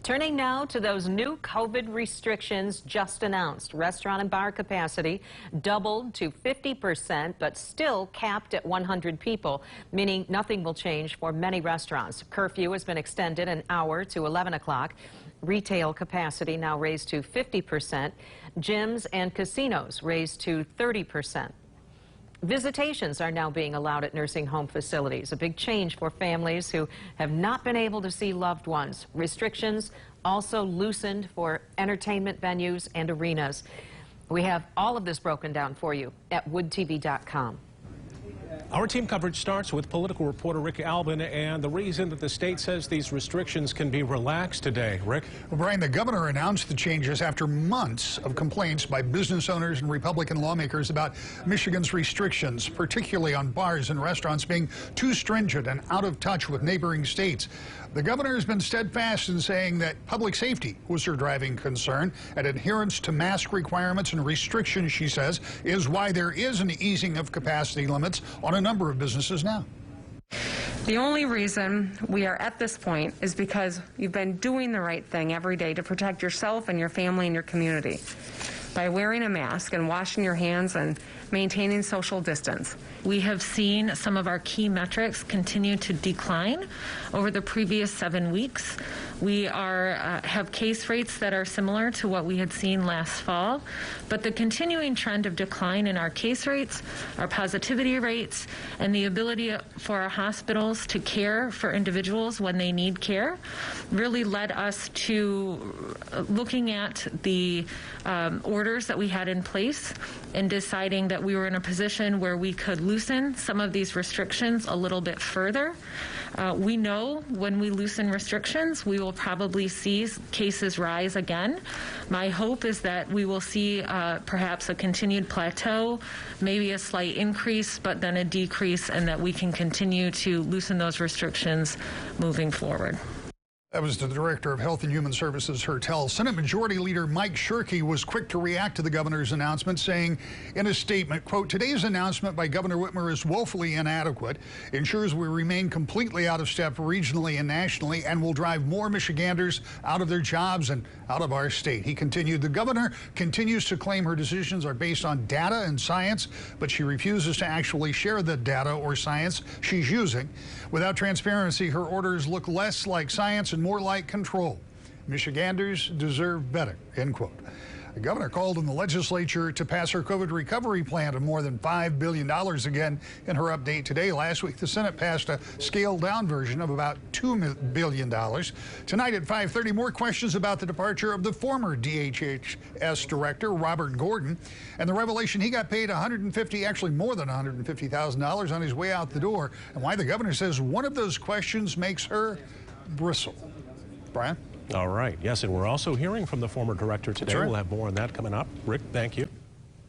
Turning now to those new COVID restrictions just announced. Restaurant and bar capacity doubled to 50%, but still capped at 100 people, meaning nothing will change for many restaurants. Curfew has been extended an hour to 11 o'clock. Retail capacity now raised to 50%. Gyms and casinos raised to 30%. Visitations are now being allowed at nursing home facilities, a big change for families who have not been able to see loved ones. Restrictions also loosened for entertainment venues and arenas. We have all of this broken down for you at woodtv.com. Our team coverage starts with political reporter Rick Albin and the reason that the state says these restrictions can be relaxed today. Rick? Well, Brian, the governor announced the changes after months of complaints by business owners and Republican lawmakers about Michigan's restrictions, particularly on bars and restaurants being too stringent and out of touch with neighboring states. The governor has been steadfast in saying that public safety was her driving concern, and adherence to mask requirements and restrictions, she says, is why there is an easing of capacity limits on a number of businesses now. The only reason we are at this point is because you've been doing the right thing every day to protect yourself and your family and your community by wearing a mask and washing your hands and maintaining social distance. We have seen some of our key metrics continue to decline over the previous 7 weeks. We have case rates that are similar to what we had seen last fall, but the continuing trend of decline in our case rates, our positivity rates, and the ability for our hospitals to care for individuals when they need care really led us to looking at the orders that we had in place and deciding that we were in a position where we could loosen some of these restrictions a little bit further. We know when we loosen restrictions, we will probably see cases rise again. My hope is that we will see perhaps a continued plateau, maybe a slight increase, but then a decrease, and that we can continue to loosen those restrictions moving forward. That was the Director of Health and Human Services, Hertel. Senate Majority Leader Mike Shirkey was quick to react to the governor's announcement, saying in a statement, quote, "Today's announcement by Governor Whitmer is woefully inadequate, ensures we remain completely out of step regionally and nationally, and will drive more Michiganders out of their jobs and out of our state." He continued, "The governor continues to claim her decisions are based on data and science, but she refuses to actually share the data or science she's using. Without transparency, her orders look less like science and more like control. Michiganders deserve better," end quote. The governor called on the legislature to pass her COVID recovery plan of more than $5 billion again in her update today. Last week, the Senate passed a scaled-down version of about $2 billion. Tonight at 5:30, more questions about the departure of the former DHHS director, Robert Gordon, and the revelation he got paid actually more than $150,000 on his way out the door, and why the governor says one of those questions makes her bristle. Brian? All right. Yes, and we're also hearing from the former director today. Sure. We'll have more on that coming up. Rick, thank you.